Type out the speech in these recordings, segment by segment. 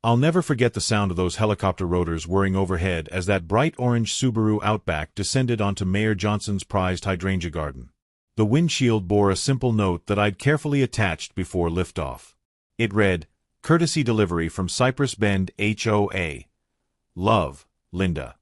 I'll never forget the sound of those helicopter rotors whirring overhead as that bright orange Subaru Outback descended onto Mayor Johnson's prized hydrangea garden. The windshield bore a simple note that I'd carefully attached before liftoff. It read, "Courtesy delivery from Cypress Bend HOA. Love, Linda."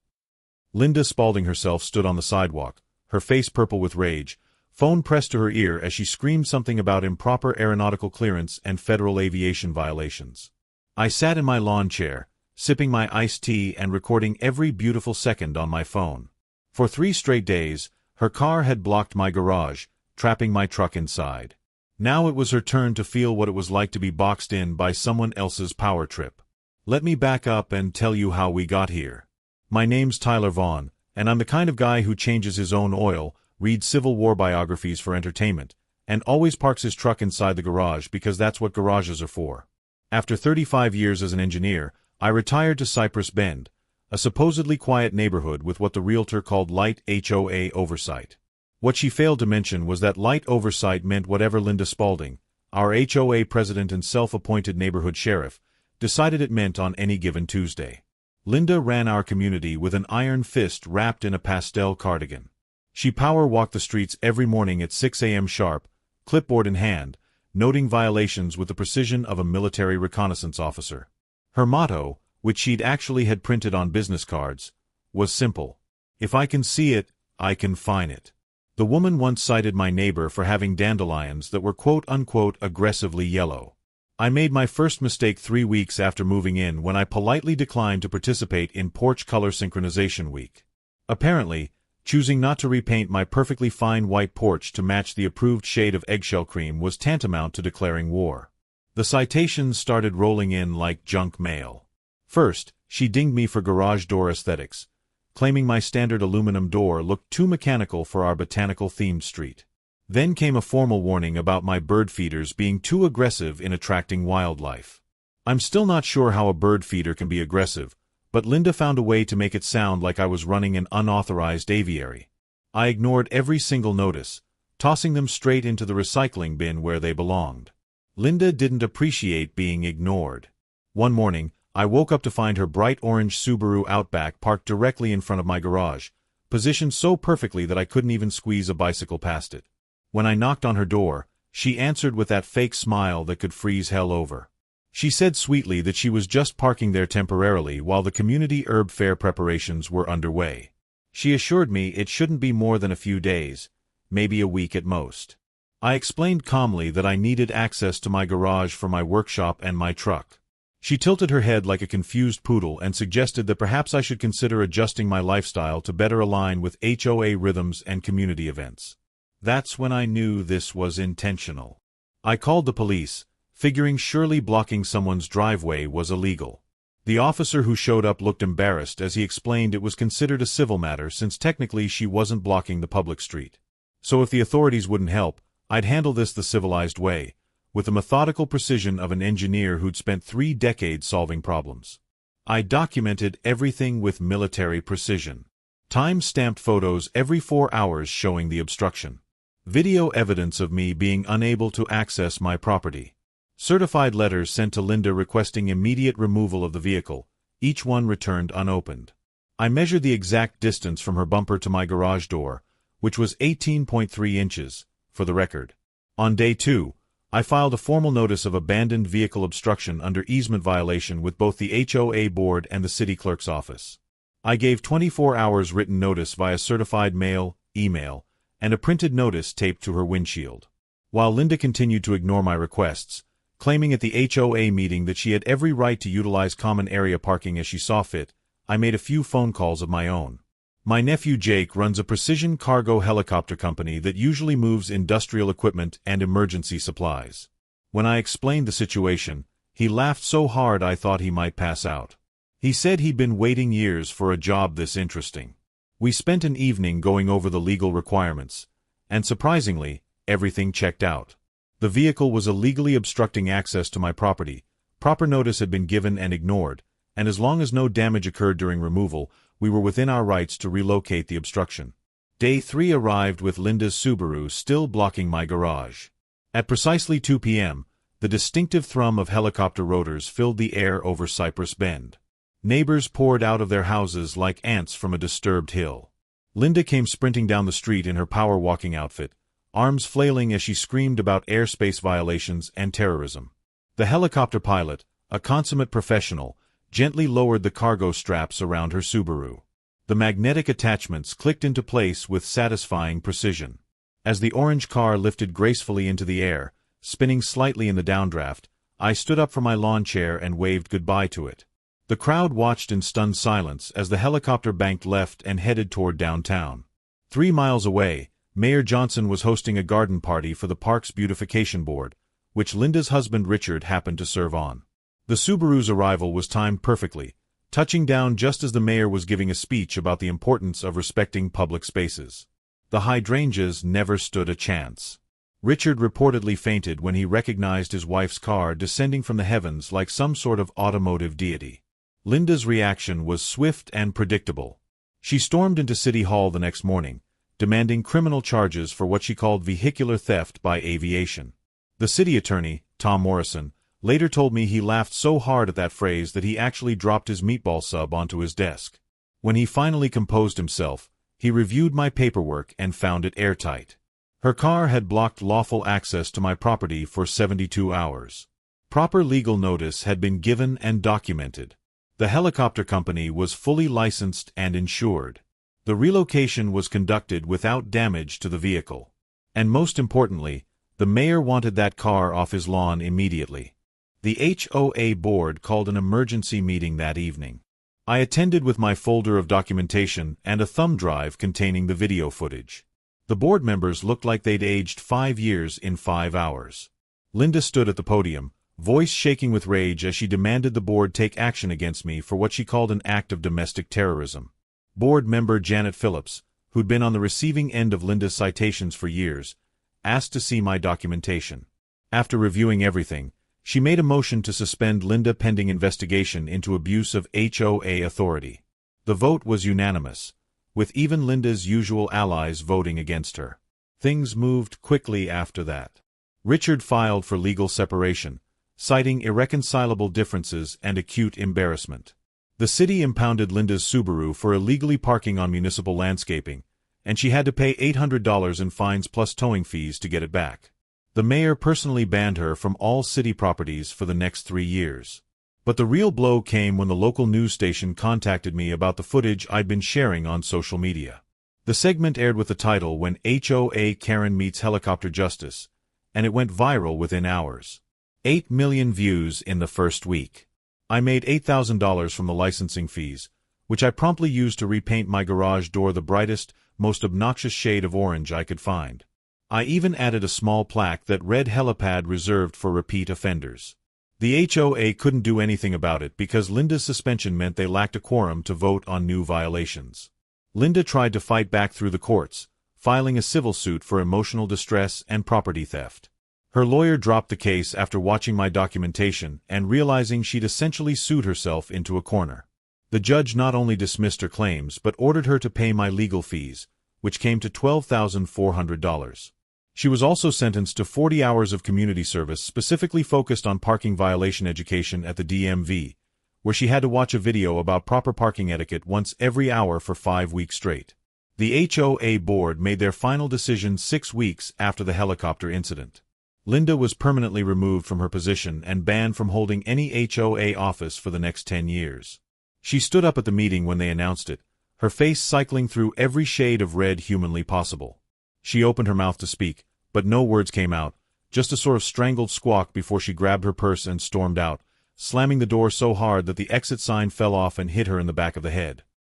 Linda Spalding herself stood on the sidewalk, her face purple with rage, phone pressed to her ear as she screamed something about improper aeronautical clearance and federal aviation violations. I sat in my lawn chair, sipping my iced tea and recording every beautiful second on my phone. For 3 straight days, her car had blocked my garage, trapping my truck inside. Now it was her turn to feel what it was like to be boxed in by someone else's power trip. Let me back up and tell you how we got here. My name's Tyler Vaughn, and I'm the kind of guy who changes his own oil, reads Civil War biographies for entertainment, and always parks his truck inside the garage because that's what garages are for. After 35 years as an engineer, I retired to Cypress Bend, a supposedly quiet neighborhood with what the realtor called light HOA oversight. What she failed to mention was that light oversight meant whatever Linda Spalding, our HOA president and self-appointed neighborhood sheriff, decided it meant on any given Tuesday. Linda ran our community with an iron fist wrapped in a pastel cardigan. She power-walked the streets every morning at 6 a.m. sharp, clipboard in hand, noting violations with the precision of a military reconnaissance officer. Her motto, which she'd actually had printed on business cards, was simple: "If I can see it, I can fine it." The woman once cited my neighbor for having dandelions that were quote-unquote aggressively yellow. I made my first mistake 3 weeks after moving in when I politely declined to participate in porch color synchronization week. Apparently, choosing not to repaint my perfectly fine white porch to match the approved shade of eggshell cream was tantamount to declaring war. The citations started rolling in like junk mail. First, she dinged me for garage door aesthetics, claiming my standard aluminum door looked too mechanical for our botanical-themed street. Then came a formal warning about my bird feeders being too aggressive in attracting wildlife. I'm still not sure how a bird feeder can be aggressive, but Linda found a way to make it sound like I was running an unauthorized aviary. I ignored every single notice, tossing them straight into the recycling bin where they belonged. Linda didn't appreciate being ignored. One morning, I woke up to find her bright orange Subaru Outback parked directly in front of my garage, positioned so perfectly that I couldn't even squeeze a bicycle past it. When I knocked on her door, she answered with that fake smile that could freeze hell over. She said sweetly that she was just parking there temporarily while the community herb fair preparations were underway. She assured me it shouldn't be more than a few days, maybe a week at most. I explained calmly that I needed access to my garage for my workshop and my truck. She tilted her head like a confused poodle and suggested that perhaps I should consider adjusting my lifestyle to better align with HOA rhythms and community events. That's when I knew this was intentional. I called the police, figuring surely blocking someone's driveway was illegal. The officer who showed up looked embarrassed as he explained it was considered a civil matter since technically she wasn't blocking the public street. So if the authorities wouldn't help, I'd handle this the civilized way, with the methodical precision of an engineer who'd spent 3 decades solving problems. I documented everything with military precision. Time-stamped photos every 4 hours showing the obstruction. Video evidence of me being unable to access my property. Certified letters sent to Linda requesting immediate removal of the vehicle, each one returned unopened. I measured the exact distance from her bumper to my garage door, which was 18.3 inches, for the record. On day 2, I filed a formal notice of abandoned vehicle obstruction under easement violation with both the HOA board and the city clerk's office. I gave 24 hours written notice via certified mail, email, and a printed notice taped to her windshield. While Linda continued to ignore my requests, claiming at the HOA meeting that she had every right to utilize common area parking as she saw fit, I made a few phone calls of my own. My nephew Jake runs a precision cargo helicopter company that usually moves industrial equipment and emergency supplies. When I explained the situation, he laughed so hard I thought he might pass out. He said he'd been waiting years for a job this interesting. We spent an evening going over the legal requirements, and surprisingly, everything checked out. The vehicle was illegally obstructing access to my property, proper notice had been given and ignored, and as long as no damage occurred during removal, we were within our rights to relocate the obstruction. Day 3 arrived with Linda's Subaru still blocking my garage. At precisely 2 p.m., The distinctive thrum of helicopter rotors filled the air over Cypress Bend. Neighbors poured out of their houses like ants from a disturbed hill. Linda came sprinting down the street in her power walking outfit, arms flailing as she screamed about airspace violations and terrorism. The helicopter pilot, a consummate professional, gently lowered the cargo straps around her Subaru. The magnetic attachments clicked into place with satisfying precision. As the orange car lifted gracefully into the air, spinning slightly in the downdraft, I stood up from my lawn chair and waved goodbye to it. The crowd watched in stunned silence as the helicopter banked left and headed toward downtown. 3 miles away, Mayor Johnson was hosting a garden party for the park's beautification board, which Linda's husband Richard happened to serve on. The Subaru's arrival was timed perfectly, touching down just as the mayor was giving a speech about the importance of respecting public spaces. The hydrangeas never stood a chance. Richard reportedly fainted when he recognized his wife's car descending from the heavens like some sort of automotive deity. Linda's reaction was swift and predictable. She stormed into City Hall the next morning, demanding criminal charges for what she called vehicular theft by aviation. The city attorney, Tom Morrison, later told me he laughed so hard at that phrase that he actually dropped his meatball sub onto his desk. When he finally composed himself, he reviewed my paperwork and found it airtight. Her car had blocked lawful access to my property for 72 hours. Proper legal notice had been given and documented. The helicopter company was fully licensed and insured. The relocation was conducted without damage to the vehicle. And most importantly, the mayor wanted that car off his lawn immediately. The HOA board called an emergency meeting that evening. I attended with my folder of documentation and a thumb drive containing the video footage. The board members looked like they'd aged 5 years in 5 hours. Linda stood at the podium, voice shaking with rage as she demanded the board take action against me for what she called an act of domestic terrorism. Board member Janet Phillips, who'd been on the receiving end of Linda's citations for years, asked to see my documentation. After reviewing everything, she made a motion to suspend Linda pending investigation into abuse of HOA authority. The vote was unanimous, with even Linda's usual allies voting against her. Things moved quickly after that. Richard filed for legal separation, citing irreconcilable differences and acute embarrassment. The city impounded Linda's Subaru for illegally parking on municipal landscaping, and she had to pay $800 in fines plus towing fees to get it back. The mayor personally banned her from all city properties for the next 3 years. But the real blow came when the local news station contacted me about the footage I'd been sharing on social media. The segment aired with the title "When HOA Karen Meets Helicopter Justice," and it went viral within hours. 8 million views in the first week. I made $8,000 from the licensing fees, which I promptly used to repaint my garage door the brightest, most obnoxious shade of orange I could find. I even added a small plaque that read "Helipad reserved for repeat offenders." The HOA couldn't do anything about it because Linda's suspension meant they lacked a quorum to vote on new violations. Linda tried to fight back through the courts, filing a civil suit for emotional distress and property theft. Her lawyer dropped the case after watching my documentation and realizing she'd essentially sued herself into a corner. The judge not only dismissed her claims but ordered her to pay my legal fees, which came to $12,400. She was also sentenced to 40 hours of community service specifically focused on parking violation education at the DMV, where she had to watch a video about proper parking etiquette once every hour for 5 weeks straight. The HOA board made their final decision 6 weeks after the helicopter incident. Linda was permanently removed from her position and banned from holding any HOA office for the next 10 years. She stood up at the meeting when they announced it, her face cycling through every shade of red humanly possible. She opened her mouth to speak, but no words came out, just a sort of strangled squawk before she grabbed her purse and stormed out, slamming the door so hard that the exit sign fell off and hit her in the back of the head.